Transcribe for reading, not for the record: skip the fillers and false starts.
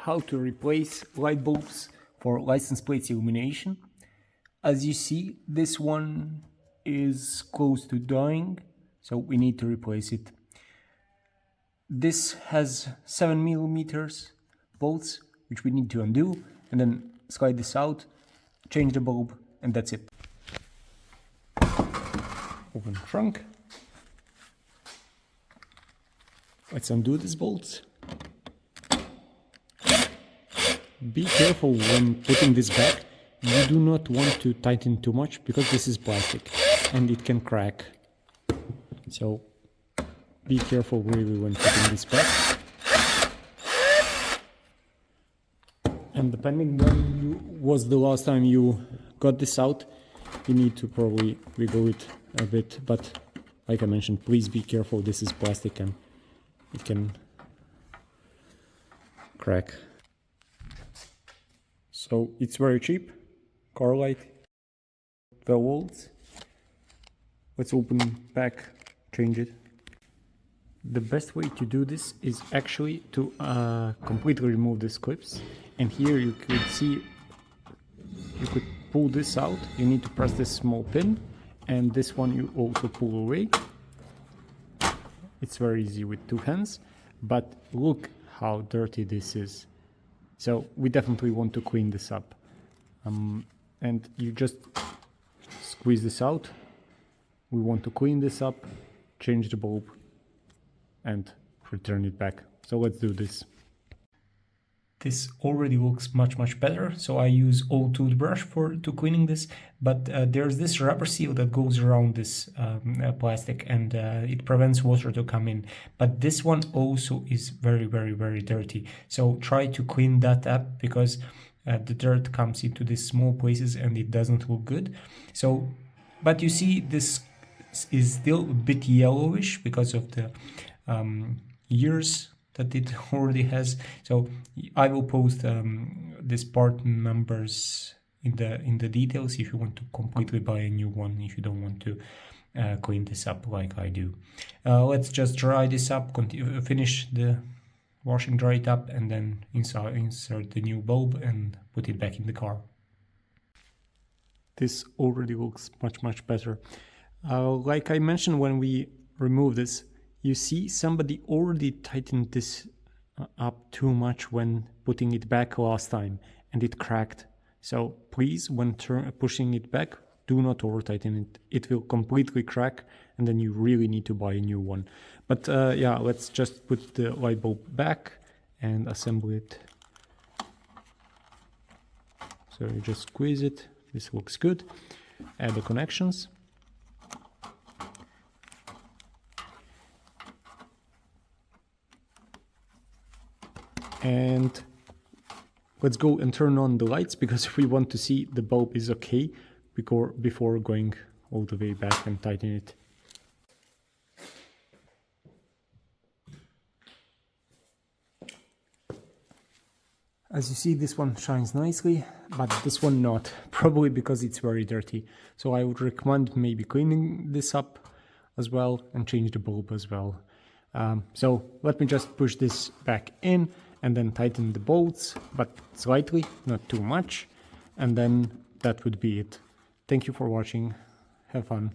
how to replace light bulbs for license plates illumination. As you see, this one is close to dying, so we need to replace it. This has 7mm bolts, which we need to undo, and then slide this out, change the bulb, and that's it. Open the trunk. Let's undo these bolts. Be careful when putting this back. You do not want to tighten too much because this is plastic and it can crack. So be careful really when putting this back. And depending when was the last time you got this out, you need to probably wiggle it a bit. But like I mentioned, please be careful. This is plastic and it can crack. So it's very cheap. Car light, 12 volts. Let's open back, change it. The best way to do this is actually to completely remove these clips. And here you could see, you could pull this out. You need to press this small pin, and this one you also pull away. It's very easy with two hands, but look how dirty this is. So we definitely want to clean this up. And you just squeeze this out. We want to clean this up, change the bulb, and return it back. So let's do this. This already looks much better, so I use old toothbrush to cleaning this, but there's this rubber seal that goes around this plastic, and it prevents water to come in. But this one also is very dirty, so try to clean that up because the dirt comes into these small places and it doesn't look good. So, but you see this is still a bit yellowish because of the years that it already has. So I will post this part numbers in the details if you want to completely buy a new one, if you don't want to clean this up like I do. Let's just dry this up, finish the washing, dry it up, and then insert the new bulb and put it back in the car. This already looks much better. Like I mentioned, when we remove this, you see somebody already tightened this up too much when putting it back last time, and it cracked. So please, when pushing it back, do not over tighten it. It will completely crack, and then you really need to buy a new one. But yeah, let's just put the light bulb back and assemble it. So you just squeeze it. This looks good. Add the connections. And let's go and turn on the lights because we want to see the bulb is okay before going all the way back and tighten it. As you see, this one shines nicely, but this one not, probably because it's very dirty. So I would recommend maybe cleaning this up as well and change the bulb as well. So let me just push this back in and then tighten the bolts, but slightly, not too much. And then that would be it. Thank you for watching. Have fun.